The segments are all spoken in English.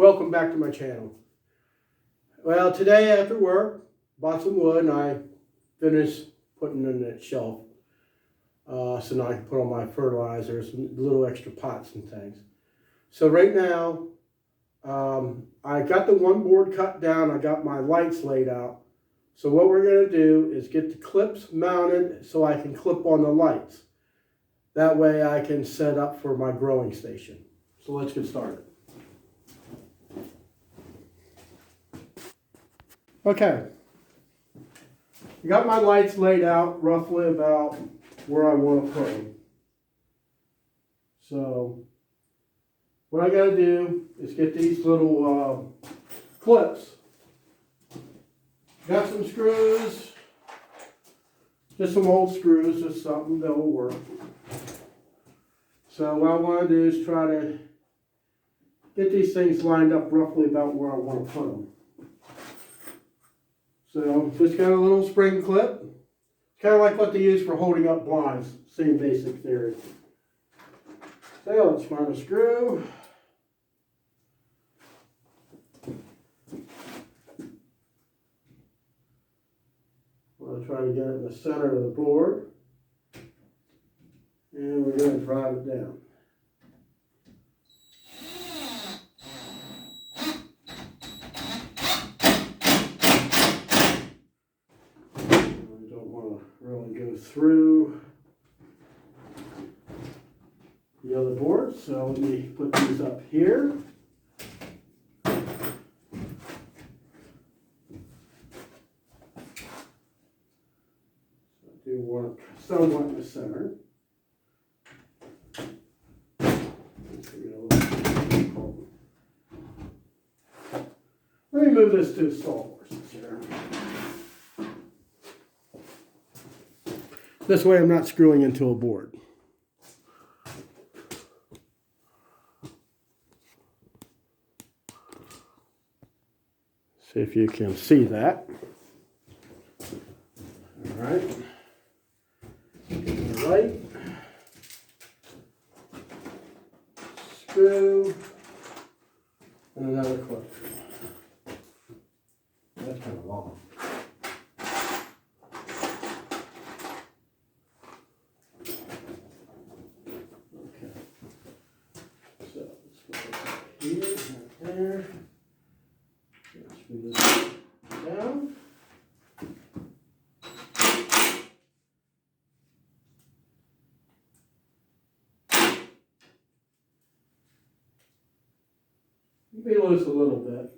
Welcome back to my channel. Well, today after work, bought some wood and I finished putting it in that shelf. So now I can put all my fertilizers and little extra pots and things. So right now, I got the one board cut down, I got my lights laid out. So what we're going to do is get the clips mounted so I can clip on the lights. That way I can set up for my growing station. So let's get started. Okay, I got my lights laid out roughly about where I want to put them. So what I got to do is get these little clips. Got some screws, just some old screws, just something that will work. So what I want to do is try to get these things lined up roughly about where I want to put them. So just got a little spring clip, kind of like what they use for holding up blinds, same basic theory. So let's find a screw. I'll try to get it in the center of the board, and we're going to drive it down. We don't want to really go through the other board, so let me put these up here. Do work somewhat in the center. Let me move this to sawhorses here. This way I'm not screwing into a board. See if you can see that. All right. Right, screw, and another clip. That's kind of long. Okay. So let's put this up here, right there. Let's move this down. Be loose a little bit,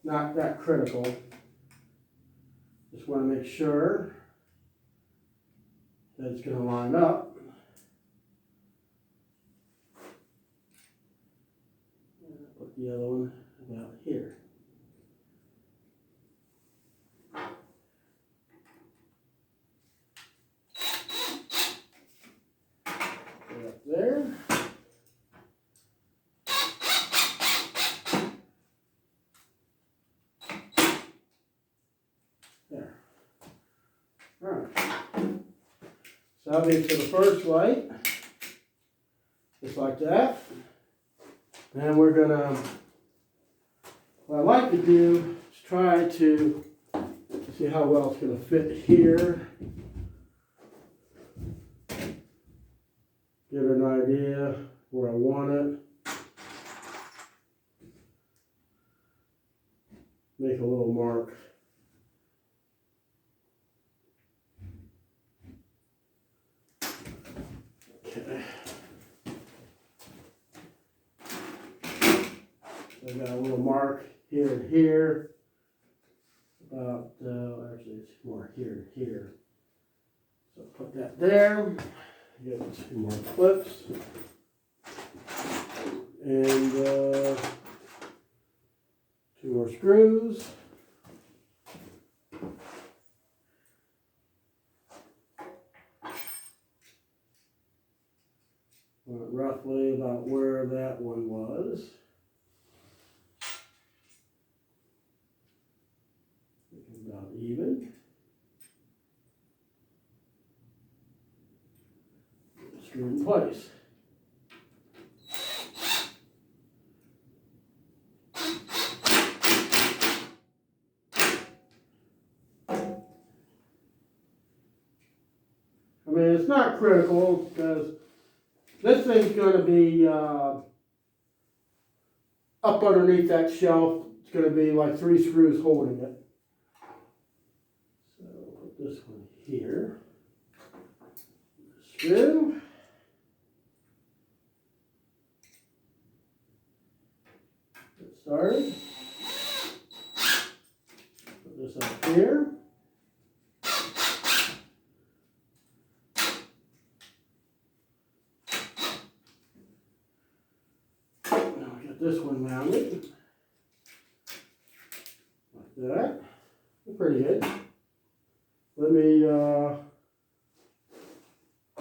not that critical. Just want to make sure that it's going to line up. Put the other one about here. Put it up there. There. All right. So that'll be for the first light, just like that. And we're gonna, what I like to do is try to see how well it's gonna fit here. Get an idea where I want it. Make a little mark. Okay. I got a little mark here and here. About, actually it's more here and here. So put that there. Get 2 more clips. And 2 more screws. Roughly about where that one was. About even. Screw in place. mean, it's not critical because this thing's going to be up underneath that shelf. It's going to be like 3 screws holding it. So put this one here. Screw. Get started. Put this up here. This one mounted like that. Pretty good. Let me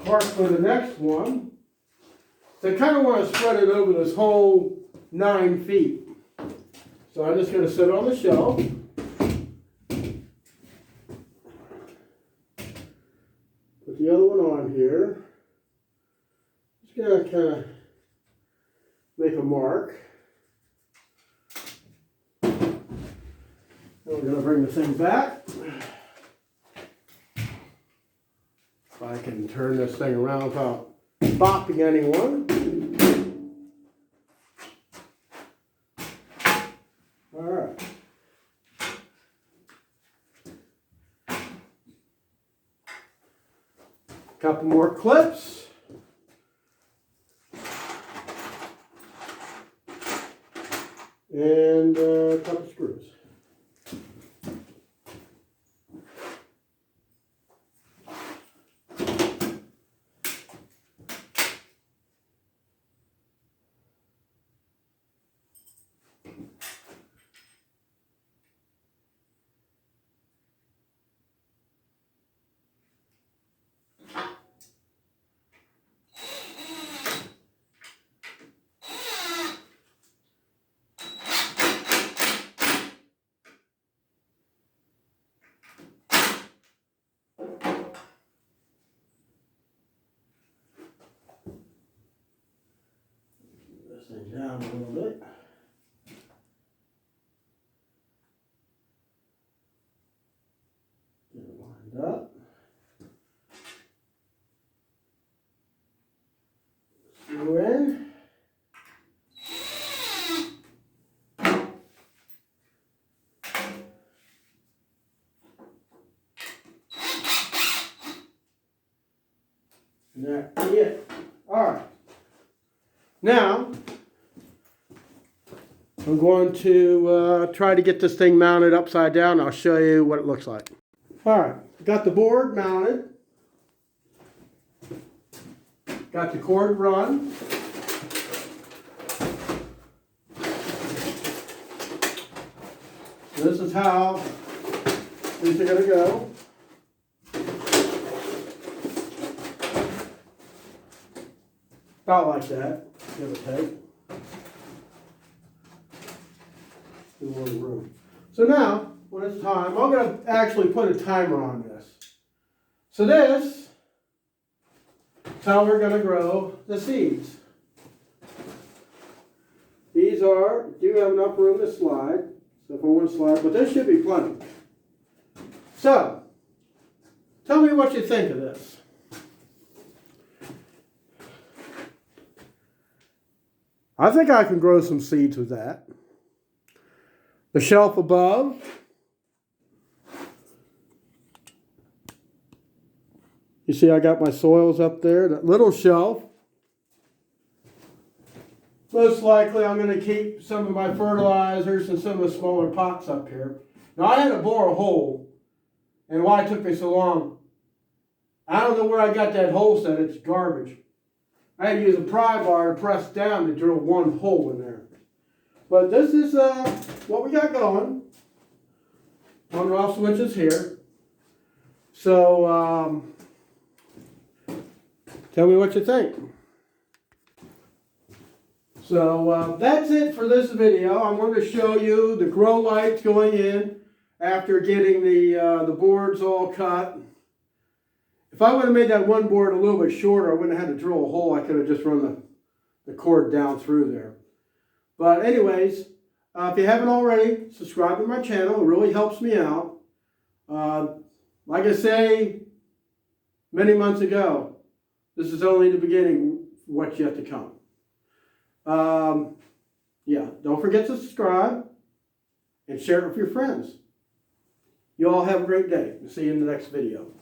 mark for the next one. So I kind of want to spread it over this whole 9 feet. So I'm just going to sit on the shelf. Put the other one on here. Just going to kind of make a mark. We're going to bring the thing back. If I can turn this thing around without bopping anyone. All right. Couple more clips. And a couple screws. Thing down a little bit. Get it lined up. Screw in. And that's it. All right. Now, I'm going to try to get this thing mounted upside down. I'll show you what it looks like. All right, got the board mounted. Got the cord run. This is how these are going to go. About like that, give or take. A little room. So now, when it's time, I'm going to actually put a timer on this. So this is how we're going to grow the seeds. These do have enough room to slide. So if I want to slide, but there should be plenty. So, tell me what you think of this. I think I can grow some seeds with that. The shelf above. You see I got my soils up there. That little shelf. Most likely I'm going to keep some of my fertilizers and some of the smaller pots up here. Now I had to bore a hole. And why it took me so long, I don't know where I got that hole set. It's garbage. I had to use a pry bar to press down to drill one hole in there. But this is what we got going. On and off switches here. So, tell me what you think. So, that's it for this video. I'm going to show you the grow lights going in after getting the boards all cut. If I would have made that one board a little bit shorter, I wouldn't have had to drill a hole. I could have just run the cord down through there. But anyways, if you haven't already, subscribe to my channel. It really helps me out. Like I say, many months ago. This is only the beginning of what's yet to come. Yeah, don't forget to subscribe and share it with your friends. You all have a great day. See you in the next video.